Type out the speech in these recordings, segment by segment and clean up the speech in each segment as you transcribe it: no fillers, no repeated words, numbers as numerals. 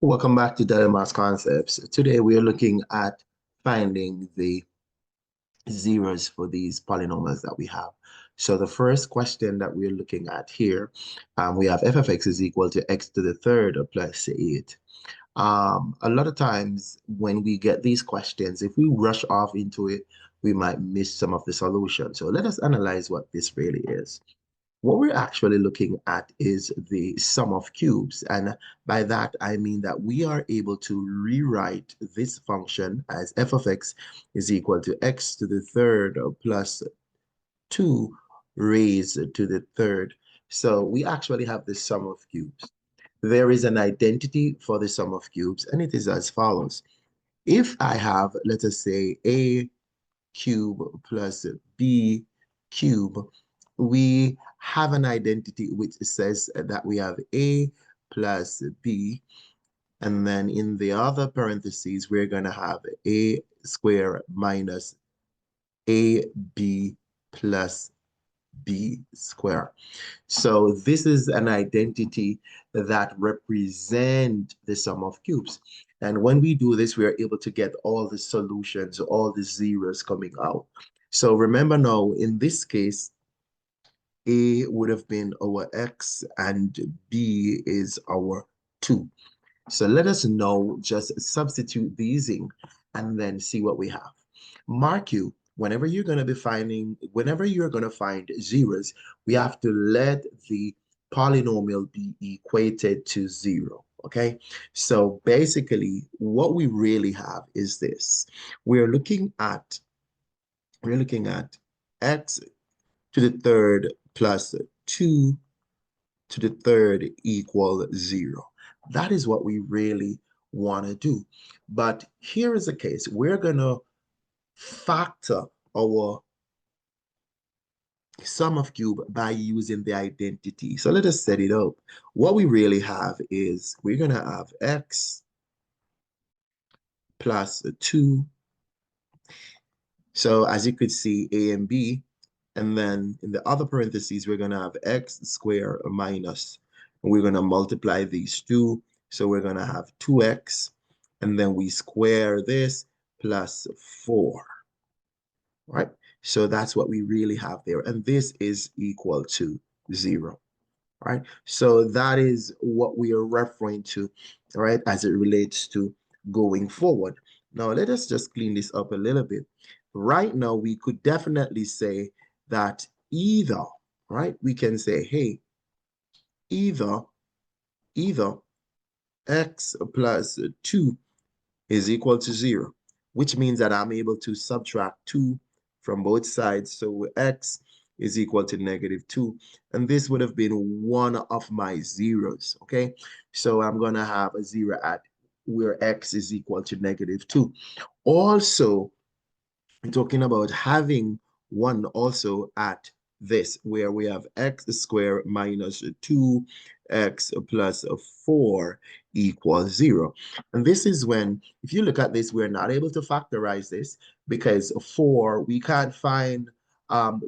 Welcome back to Dilemma's Concepts. Today we are looking at finding the zeros for these polynomials that we have. So the first question that we're looking at here, we have f of x is equal to x to the third plus 8. A lot of times when we get these questions, if we rush off into it, we might miss some of the solution. So let us analyze what this really is. What we're actually looking at is the sum of cubes. And by that, I mean that we are able to rewrite this function as f of x is equal to x to the third plus 2 raised to the third. So we actually have the sum of cubes. There is an identity for the sum of cubes, and it is as follows. If I have, let us say, a cube plus b cube, we have an identity which says that we have a plus b, and then in the other parentheses, we're going to have a square minus ab plus b square. So this is an identity that represent the sum of cubes. And when we do this, we are able to get all the solutions, all the zeros coming out. So remember now, in this case, A would have been our x and B is our 2. So let us now just substitute these in and then see what we have. Mark you, whenever you're going to be finding, whenever you're going to find zeros, we have to let the polynomial be equated to 0. Okay, so basically what we really have is this. We're looking at x to the third plus 2 to the third equal 0. That is what we really want to do. But here is the case. We're going to factor our sum of cube by using the identity. So let us set it up. What we really have is we're going to have x plus 2. So as you could see, a and b. And then in the other parentheses, we're going to have x squared minus. And we're going to multiply these two. So we're going to have 2x. And then we square this plus 4. Right? So that's what we really have there. And this is equal to 0. Right? So that is what we are referring to, right, as it relates to going forward. Now, let us just clean this up a little bit. Right now, we could definitely say that either, right, we can say, hey, either x plus 2 is equal to 0, which means that I'm able to subtract 2 from both sides. So x is equal to -2. And this would have been one of my zeros, okay? So I'm going to have a 0 at where x is equal to -2. Also, I'm talking about having one also at this, where we have x squared minus 2x plus 4 equals 0. And this is when, if you look at this, we're not able to factorize this because 4, we can't find,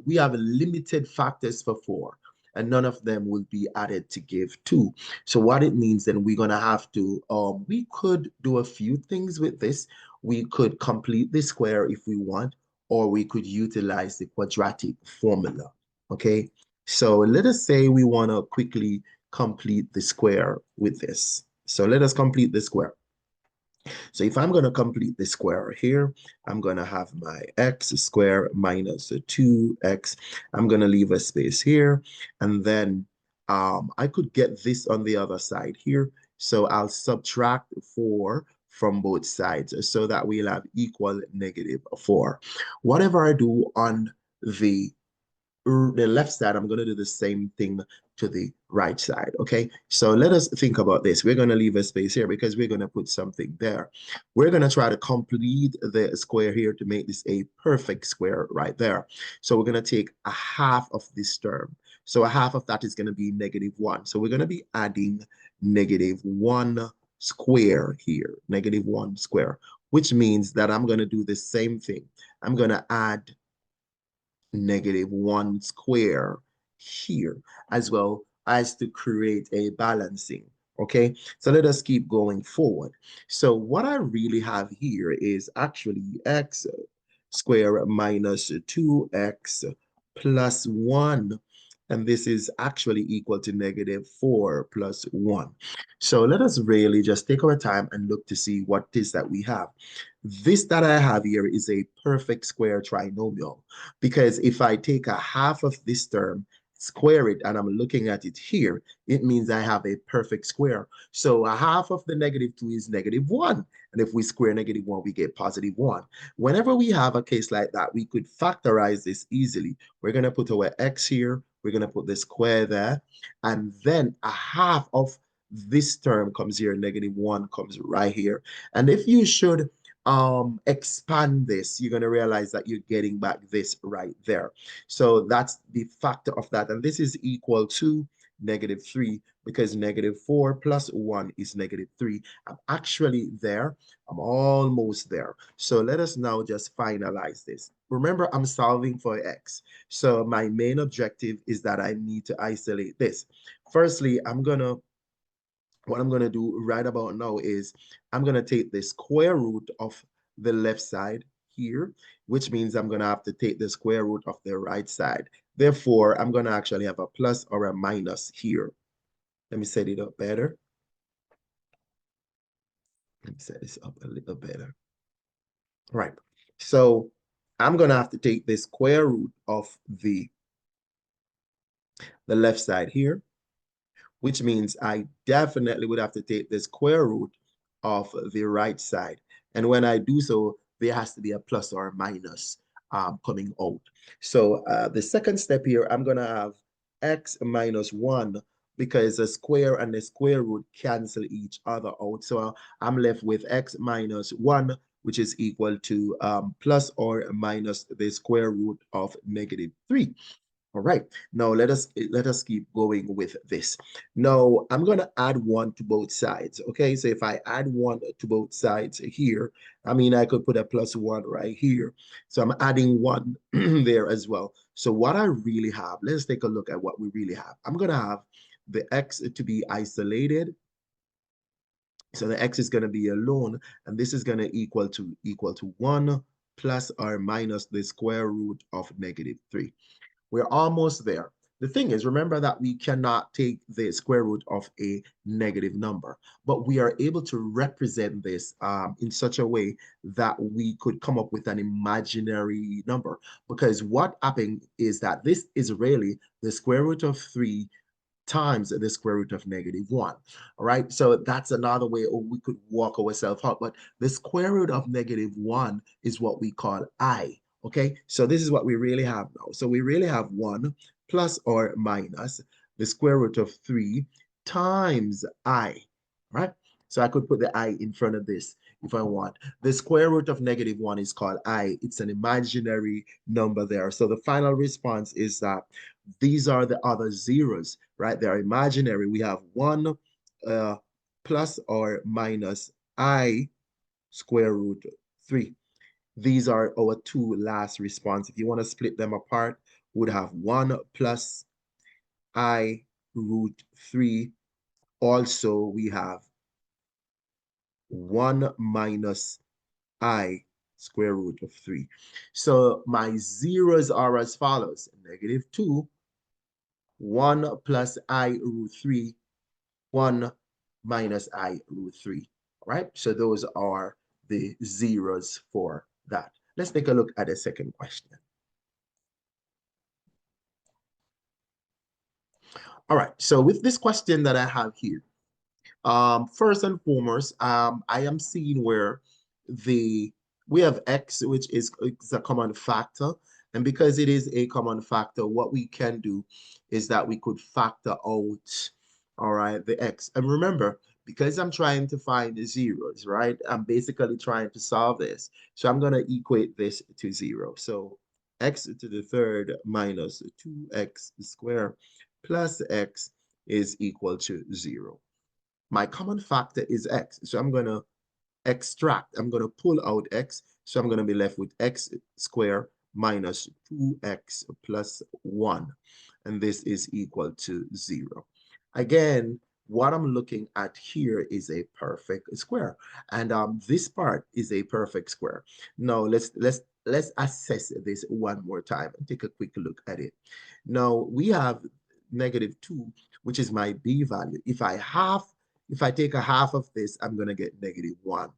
we have limited factors for 4, and none of them will be added to give 2. So what it means, then we're going to have to, we could do a few things with this. We could complete the square if we want, or we could utilize the quadratic formula, okay? So let us say we want to quickly complete the square with this. So let us complete the square. So if I'm going to complete the square here, I'm going to have my x squared minus 2x. I'm going to leave a space here, and then I could get this on the other side here. So I'll subtract 4 from both sides so that we'll have equal -4. Whatever I do on the left side, I'm going to do the same thing to the right side, okay? So let us think about this. We're going to leave a space here because we're going to put something there. We're going to try to complete the square here to make this a perfect square right there. So we're going to take a half of this term. So a half of that is going to be -1. So we're going to be adding -1 square here, -1 square, which means that I'm going to do the same thing. I'm going to add -1 square here, as well as to create a balancing. Okay, so let us keep going forward. So what I really have here is actually x squared minus 2x plus 1. And this is actually equal to negative 4 plus 1. So let us really just take our time and look to see what it is that we have. This that I have here is a perfect square trinomial, because if I take a half of this term, square it, and I'm looking at it here, it means I have a perfect square. So a half of the negative 2 is negative 1. And if we square negative 1, we get positive 1. Whenever we have a case like that, we could factorize this easily. We're going to put our x here. We're going to put the square there. And then a half of this term comes here. Negative 1 comes right here. And if you should expand this, you're going to realize that you're getting back this right there. So that's the factor of that. And this is equal to negative 3, because negative 4 plus 1 is negative 3. I'm actually there. I'm almost there. So let us now just finalize this. Remember, I'm solving for x. So my main objective is that I need to isolate this. Firstly, what I'm going to do right about now is I'm going to take the square root of the left side here, which means I'm going to have to take the square root of the right side. Therefore, I'm going to actually have a plus or a minus here. Let me set it up better. Let me set this up a little better. All right. So I'm going to have to take the square root of the left side here, which means I definitely would have to take the square root of the right side. And when I do so, there has to be a plus or a minus coming out. So the second step here, I'm going to have x minus 1, because the square and the square root cancel each other out. So I'm left with x minus 1, which is equal to plus or minus the square root of negative 3. All right, now let us keep going with this. Now I'm going to add 1 to both sides. Okay, so if I add 1 to both sides here, I mean, I could put a plus 1 right here. So I'm adding 1 there as well. So what I really have, let's take a look at what we really have. I'm going to have the x to be isolated. So the x is going to be alone, and this is going to equal to 1 plus or minus the square root of negative 3. We're almost there. The thing is, remember that we cannot take the square root of a negative number, but we are able to represent this in such a way that we could come up with an imaginary number. Because what happened is that this is really the square root of 3 times the square root of negative 1. All right, so that's another way we could walk ourselves out. But the square root of negative 1 is what we call I. Okay, so this is what we really have now. So we really have 1 plus or minus the square root of 3 times I. Right, so I could put the I in front of this if I want. The square root of negative 1 is called I. It's an imaginary number there. So the final response is that these are the other zeros, right? They're imaginary. We have 1 plus or minus I square root 3. These are our two last response. If you want to split them apart, would have 1 plus I root 3. Also, we have 1 minus I square root of 3. So my zeros are as follows: negative 2, 1 plus I root 3, 1 minus I root 3. All right, so those are the zeros for that. Let's take a look at the second question. All right, so with this question that I have here, first and foremost, I am seeing where we have x, which is a common factor. And because it is a common factor, what we can do is that we could factor out, all right, the x. And remember, because I'm trying to find the zeros, right? I'm basically trying to solve this. So I'm going to equate this to 0. So x to the third minus 2x squared plus x is equal to 0. My common factor is x. So I'm going to I'm going to pull out x. So I'm going to be left with x squared minus 2x plus 1. And this is equal to 0. Again, what I'm looking at here is a perfect square. And this part is a perfect square. Now let's assess this one more time and take a quick look at it. Now we have -2, which is my b value. If I take a half of this, I'm going to get -1.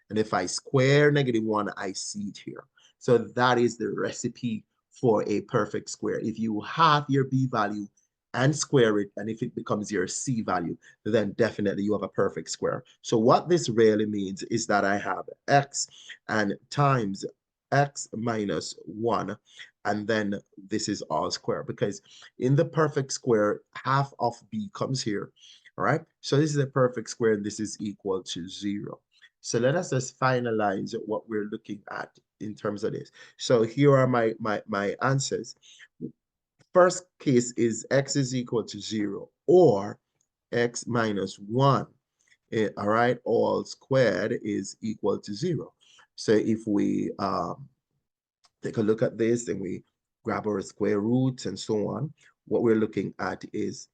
And if I square -1, I see it here. So that is the recipe for a perfect square. If you halve your b value and square it, and if it becomes your c value, then definitely you have a perfect square. So what this really means is that I have x and times x minus 1, and then this is all square, because in the perfect square, half of b comes here. All right, so this is a perfect square, and this is equal to 0. So let us just finalize what we're looking at in terms of this. So here are my answers. First case is x is equal to 0 or x minus 1. All right, all squared is equal to 0. So if we take a look at this and we grab our square roots and so on, what we're looking at is,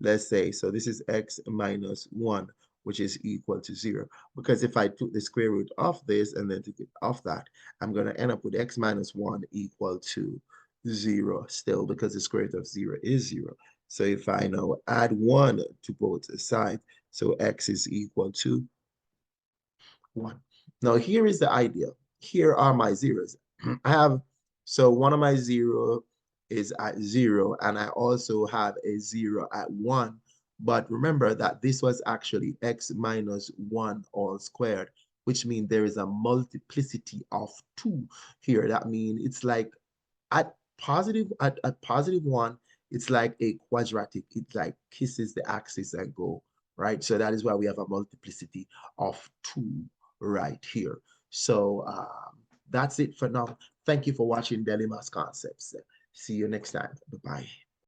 let's say, so this is x minus 1, which is equal to 0. Because if I took the square root of this and then took it off that, I'm going to end up with x minus 1 equal to 0 still, because the square root of 0 is 0. So if I now add 1 to both sides, so x is equal to 1. Now here is the idea. Here are my zeros. I have, so one of my 0 is at 0, and I also have a 0 at 1. But remember that this was actually x minus 1 all squared, which means there is a multiplicity of 2 here. That means it's like at positive 1, it's like a quadratic. It like kisses the axis and go, right? So that is why we have a multiplicity of 2 right here. So that's it for now. Thank you for watching Daily Math Concepts. See you next time. Bye-bye.